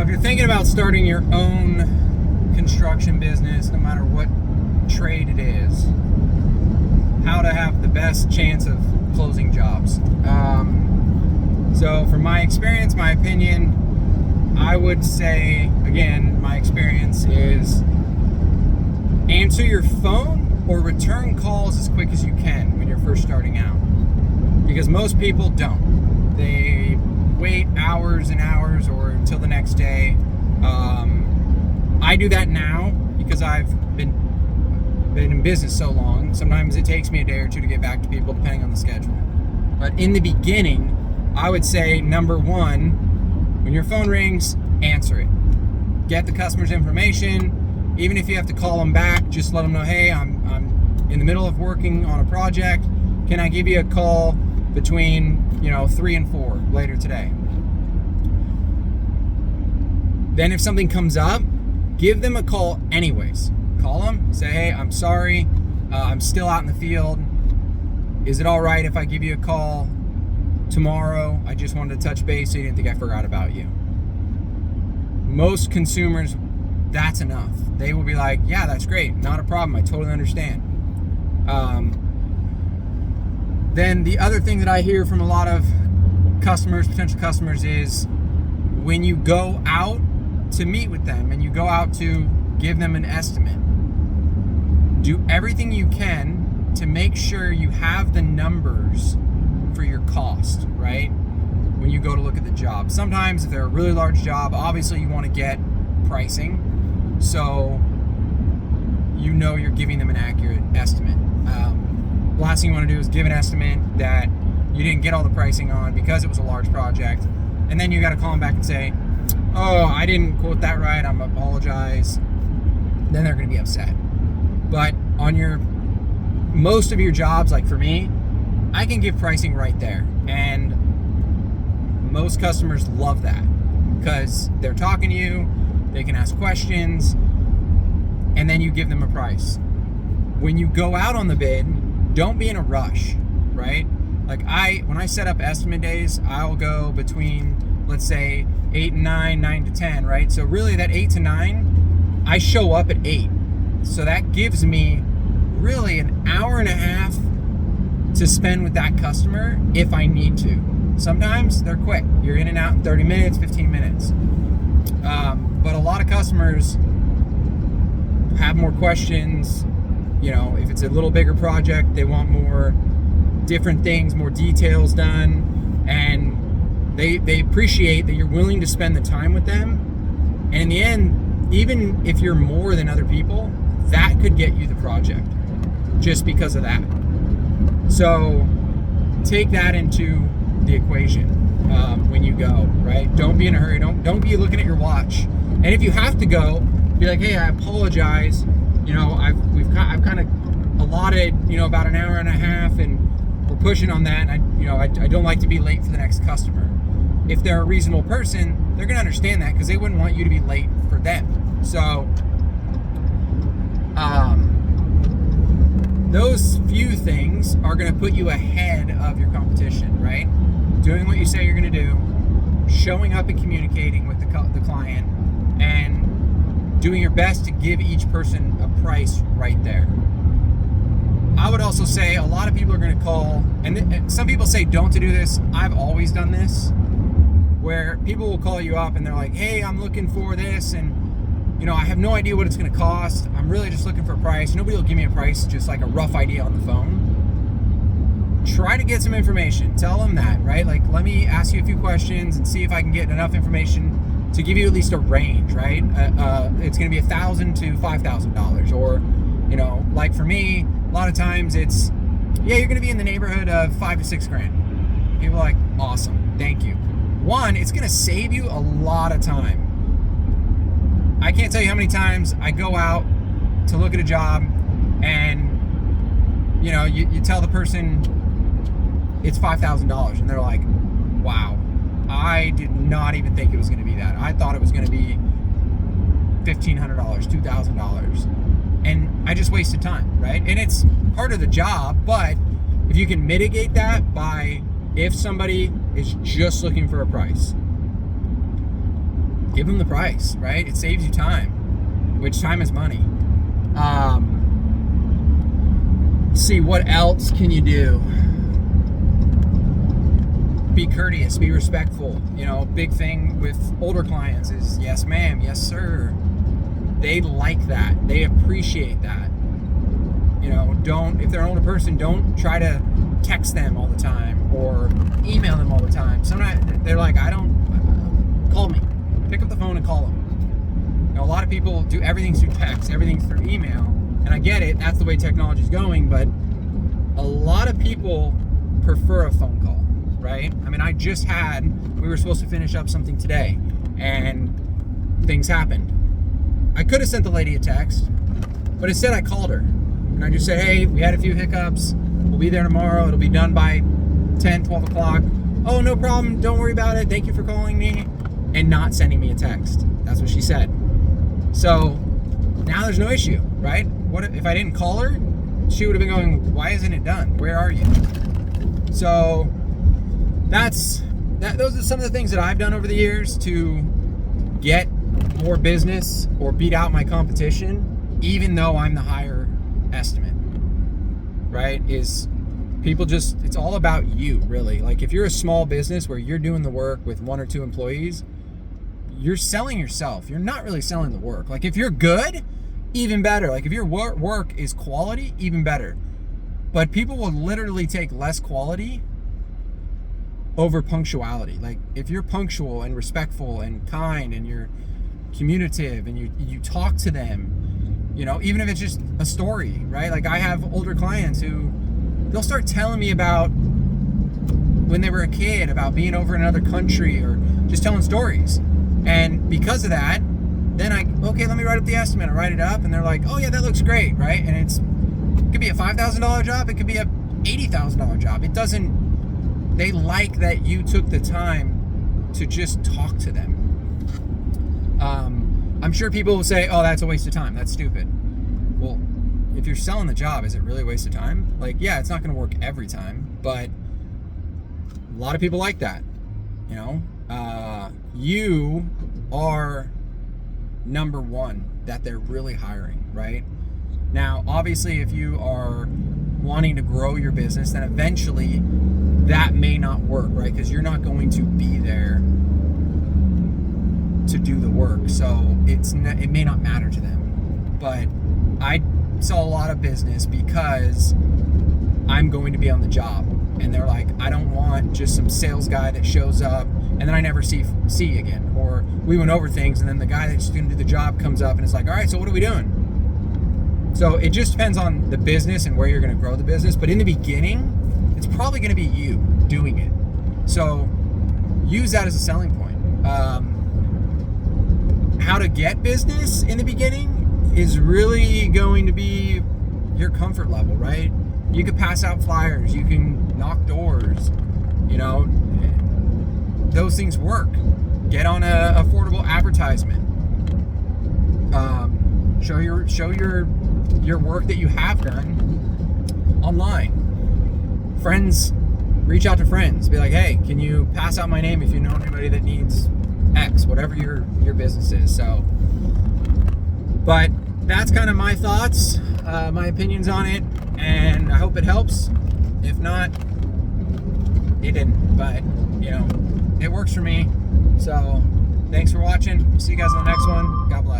if you're thinking about starting your own construction business, no matter what trade it is, how to have the best chance of closing jobs. So from my experience, my opinion, I would say, again, my experience is answer your phone or return calls as quick as you can when you're first starting out. Because most people don't. They wait hours and hours or until the next day. I do that now because I've been in business so long. Sometimes it takes me a day or two to get back to people depending on the schedule. But in the beginning, I would say number one, when your phone rings, answer it. Get the customer's information. Even if you have to call them back, just let them know, hey, I'm in the middle of working on a project. Can I give you a call between 3 and 4 later today? Then if something comes up, give them a call anyways. Call them, say, hey, I'm sorry, I'm still out in the field. Is it all right if I give you a call tomorrow? I just wanted to touch base so you didn't think I forgot about you. Most consumers, that's enough. They will be like, yeah, that's great, not a problem, I totally understand. Then the other thing that I hear from a lot of customers, potential customers, is when you go out to meet with them and you go out to give them an estimate, do everything you can to make sure you have the numbers for your cost, right? When you go to look at the job. Sometimes if they're a really large job, obviously you want to get pricing, so you're giving them an accurate estimate. Last thing you want to do is give an estimate that you didn't get all the pricing on because it was a large project, and then you got to call them back and say, oh, I didn't quote that right, I apologize. Then they're going to be upset. But on most of your jobs, like for me, I can give pricing right there, and most customers love that because they're talking to you, they can ask questions, and then you give them a price. When you go out on the bid, don't be in a rush, right? Like when I set up estimate days, I'll go between, let's say, 8 and 9, 9 to 10, right? So really that 8 to 9, I show up at 8. So that gives me really an hour and a half to spend with that customer if I need to. Sometimes they're quick. You're in and out in 30 minutes, 15 minutes. But a lot of customers have more questions. If it's a little bigger project, they want more different things, more details done, and they appreciate that you're willing to spend the time with them. And in the end, even if you're more than other people, that could get you the project just because of that. So take that into the equation when you go, right? Don't be in a hurry. Don't be looking at your watch. And if you have to go, be like, hey, I apologize. I've kind of allotted, about an hour and a half, and we're pushing on that. And I don't like to be late for the next customer. If they're a reasonable person, they're going to understand that because they wouldn't want you to be late for them. So, those few things are going to put you ahead of your competition, right? Doing what you say you're going to do, showing up and communicating with the client, and doing your best to give each person a price right there. I would also say a lot of people are going to call, and some people say don't to do this. I've always done this, where people will call you up and they're like, hey, I'm looking for this, and I have no idea what it's going to cost. I'm really just looking for a price. Nobody will give me a price, just like a rough idea on the phone. Try to get some information. Tell them that, right? Like, let me ask you a few questions and see if I can get enough information to give you at least a range, right? It's going to be $1,000 to $5,000, or like for me, a lot of times it's, yeah, you're going to be in the neighborhood of $5,000 to $6,000. People are like, awesome, thank you. One, it's going to save you a lot of time. I can't tell you how many times I go out to look at a job, and you tell the person it's $5,000, and they're like, wow, I did not even think it was going to be that. I thought it was going to be $1,500, $2,000, and I just wasted time, right? And it's part of the job, but if you can mitigate that by, if somebody is just looking for a price, give them the price, right? It saves you time, which time is money. See, what else can you do? Be courteous, be respectful. You know, big thing with older clients is yes ma'am, yes sir. They like that. They appreciate that. You know, if they're an older person, don't try to text them all the time or email them all the time. Sometimes they're like, call me. Pick up the phone and call them. You know, a lot of people do everything through text, everything through email, and I get it, that's the way technology is going, but a lot of people prefer a phone call, right? I mean, we were supposed to finish up something today, and things happened. I could have sent the lady a text, but instead I called her, and I just said, hey, we had a few hiccups, we'll be there tomorrow, it'll be done by 10, 12 o'clock. Oh, no problem, don't worry about it, thank you for calling me, and not sending me a text. That's what she said. So now there's no issue, right? What if I didn't call her? She would have been going, why isn't it done? Where are you? So those are some of the things that I've done over the years to get more business or beat out my competition, even though I'm the higher estimate, right? Is people it's all about you, really. Like if you're a small business where you're doing the work with 1 or 2 employees, you're selling yourself. You're not really selling the work. Like if you're good, even better. Like if your work is quality, even better. But people will literally take less quality over punctuality. Like if you're punctual and respectful and kind and you're communicative and you talk to them, you know, even if it's just a story, right? Like I have older clients who they'll start telling me about when they were a kid, about being over in another country, or just telling stories. And because of that, then okay, let me write up the estimate. I write it up and they're like, oh yeah, that looks great, right? And it could be a $5,000 job, it could be a $80,000 job. They like that you took the time to just talk to them. I'm sure people will say, oh, that's a waste of time, that's stupid. Well, if you're selling the job, is it really a waste of time? Like, yeah, it's not gonna work every time, but a lot of people like that, you know? You are number one that they're really hiring, right? Now, obviously, if you are wanting to grow your business, then eventually that may not work, right? Because you're not going to be there to do the work, so it may not matter to them. But I saw a lot of business because I'm going to be on the job, and they're like, I don't want just some sales guy that shows up and then I never see again, or we went over things and then the guy that's going to do the job comes up and is like, all right, so what are we doing? So it just depends on the business and where you're going to grow the business, but in the beginning, it's probably going to be you doing it. So use that as a selling point. How to get business in the beginning is really going to be your comfort level, right? You can pass out flyers, you can knock doors, you know, those things work. Get on a affordable advertisement. Show your work that you have done online. Friends, reach out to friends. Be like, hey, can you pass out my name if you know anybody that needs X, whatever your business is. So, but that's kind of my thoughts, my opinions on it, and I hope it helps. If not, it didn't, but you know, it works for me. So thanks for watching. See you guys on the next one. God bless.